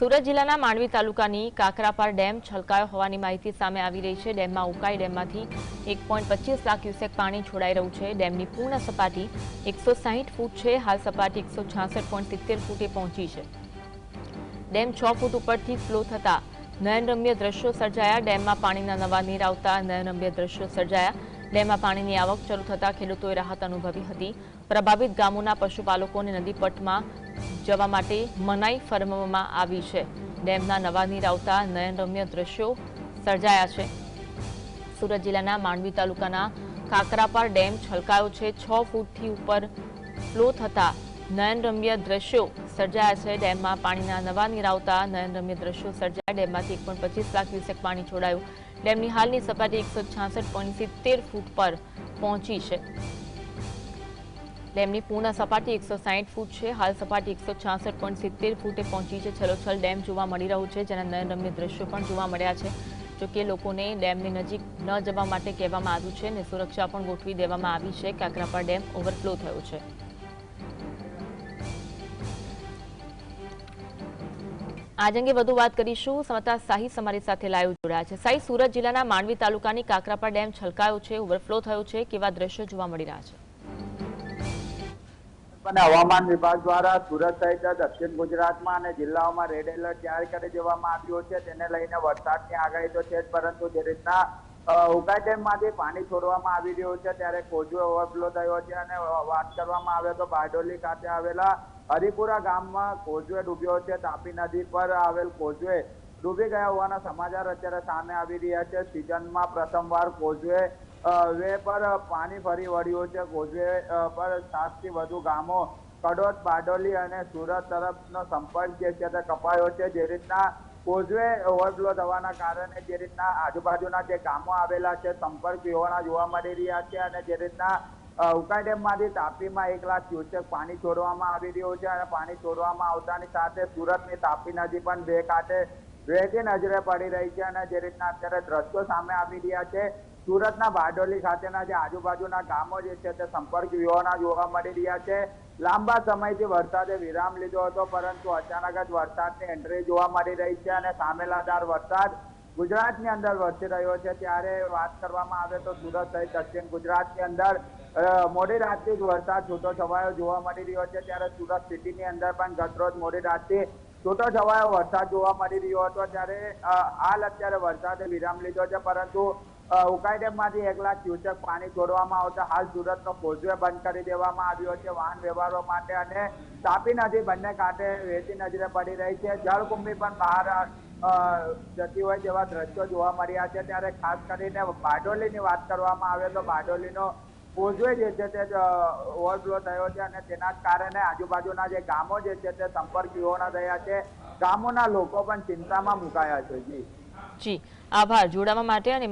સુરત જિલ્લાના માંડવી તાલુકાની કાકરાપાર ડેમ છલકાયો હોવાની માહિતી સામે આવી રહી છે। ડેમમાં ઉકાઈ ડેમમાંથી 1.25 લાખ ક્યુસેક પાણી છોડાઈ રહ્યું છે। ડેમની પૂર્ણ સપાટી 160 ફૂટ છે। હાલ સપાટી 166.70 ફૂટે પહોંચી છે। ડેમ 6 ફૂટ ઉપરથી ફ્લો થતા નયનરમ્ય દ્રશ્યો સર્જાયા। ડેમમાં પાણીના નવા નીર આવતા નયનરમ્ય દ્રશ્યો સર્જાયા। ડેમમાં પાણીની આવક શરૂ થતા ખેડૂતોએ રાહત અનુભવી હતી। પ્રભાવિત ગામોના પશુપાલકોને નદીપટમાં જવા માટે મનાઈ ફરમાવવામાં આવી છે। ડેમના નવા નીર આવતા નયનરમ્ય દ્રશ્યો સર્જાયા છે। સુરત જિલ્લાના માંડવી તાલુકાના કાકરાપાર ડેમ છલકાયો છે। 6 ફૂટથી ઉપર ફ્લો થતા નયનરમ્ય દ્રશ્યો સર્જાયા છે। ડેમમાં પાણીના નવા નીર આવતા નયનરમ્ય દ્રશ્યો સર્જાયા। ડેમમાંથી 1.25 લાખ ક્યુસેક પાણી છોડાયું। ડેમની હાલની સપાટી 166.70 ફૂટ પર પહોંચી છે। ડેમની પૂર્ણ સપાટી 160 ફૂટ છે। હાલ સપાટી 166.70 ફૂટે પહોંચી છે। છલોછલ ડેમ જોવા મળી રહ્યું છે, જેના નયનરમ્ય દ્રશ્યો પણ જોવા મળ્યા છે। જોકે લોકોને ડેમની નજીક ન જવા માટે કહેવામાં આવ્યું છે અને સુરક્ષા પણ ગોઠવી દેવામાં આવી છે। કાકરાપાર ડેમ ઓવરફ્લો થયો છે। આજ અંગે વધુ વાત કરીશું। સંવાદદાતા સાહિસ અમારી સાથે લાઈવ જોડાયા છે। સાહિસ, સુરત જિલ્લાના માંડવી તાલુકાની કાકરાપાર ડેમ છલકાયો છે, ઓવરફ્લો થયો છે, કેવા દ્રશ્યો જોવા મળી રહ્યા છે? હવામાન વિભાગ દ્વારા સુરત સહિત દક્ષિણ ગુજરાતમાં અને જિલ્લાઓમાં રેડ એલર્ટ જાહેર કરી દેવામાં આવ્યું છે। તેને લઈને વરસાદની આગાહી તો છે જ, પરંતુ જે રીતના ઉકાઈ ડેમમાંથી પાણી છોડવામાં આવી રહ્યું છે ત્યારે કોઝવે ઓવરફ્લો થયો છે। અને વાત કરવામાં આવે તો બારડોલી ખાતે આવેલા હરિપુરા ગામમાં કોઝવે ડૂબ્યો છે। તાપી નદી પર આવેલ કોઝવે ડૂબી ગયા હોવાના સમાચાર અત્યારે સામે આવી રહ્યા છે। સિઝનમાં પ્રથમવાર કોઝવે વે પર પાણી ફરી વળ્યું છે। કોઝવે પર 7 થી વધુ ગામો કડોદ, બારડોલી અને સુરત તરફનો સંપર્ક જે છે તે કપાયો છે। જે રીતના કોઝવે ઓવરફ્લો થવાના કારણે જે રીતના આજુબાજુના જે ગામો આવેલા છે સંપર્ક વિહોણા જોવા મળી રહ્યા છે। અને જે રીતના ઉકાઈ ડેમમાંથી તાપીમાં 1 લાખ ક્યુસેક પાણી છોડવામાં આવી રહ્યું છે અને પાણી છોડવામાં આવતાની સાથે સુરતની તાપી નદી પણ બે કાંઠે વહેતી નજરે પડી રહી છે। અને જે રીતના અત્યારે દ્રશ્યો સામે આવી રહ્યા છે, સુરતના બારડોલી ખાતેના જે આજુબાજુના ગામો જે છે તે સંપર્ક વિહોણા જોવા મળી રહ્યા છે। લાંબા સમયથી વરસાદે વિરામ લીધો હતો, પરંતુ અચાનક જ વરસાદની એન્ટ્રી જોવા મળી રહી છે અને સામેલાધાર વરસાદ ગુજરાતની અંદર વરસી રહ્યો છે। ત્યારે વાત કરવામાં આવે તો સુરત સહિત દક્ષિણ ગુજરાતની અંદર મોડી રાતથી જ વરસાદ છૂટો છવાયો જોવા મળી રહ્યો છે। ત્યારે સુરત સિટીની અંદર પણ ગતરોજ મોડી રાતથી છૂટો છવાયો વરસાદ જોવા મળી રહ્યો હતો। ત્યારે હાલ અત્યારે વરસાદે વિરામ લીધો છે, પરંતુ ઉકાઈ ડેમમાંથી 1 લાખ ક્યુસેક પાણી છોડવામાં આવતા હાલ સુરતનો કોઝવે બંધ કરી દેવામાં આવ્યો છે વાહન વ્યવહારો માટે। અને તાપી નદી બંને કાંઠે વહેતી નજરે પડી રહી છે। જળકુંભી પણ બહાર જતી હોય તેવા દ્રશ્યો જોવા મળ્યા છે। ત્યારે ખાસ કરીને બારડોલીની વાત કરવામાં આવે તો બારડોલીનો કોઝવે જે છે તે ઓવરફ્લો થયો છે અને તેના કારણે આજુબાજુના જે ગામો જે છે તે સંપર્ક વિહોણા થયા છે। ગામોના લોકો પણ ચિંતામાં મુકાયા છે। જી આભાર જોડાવા માટે અને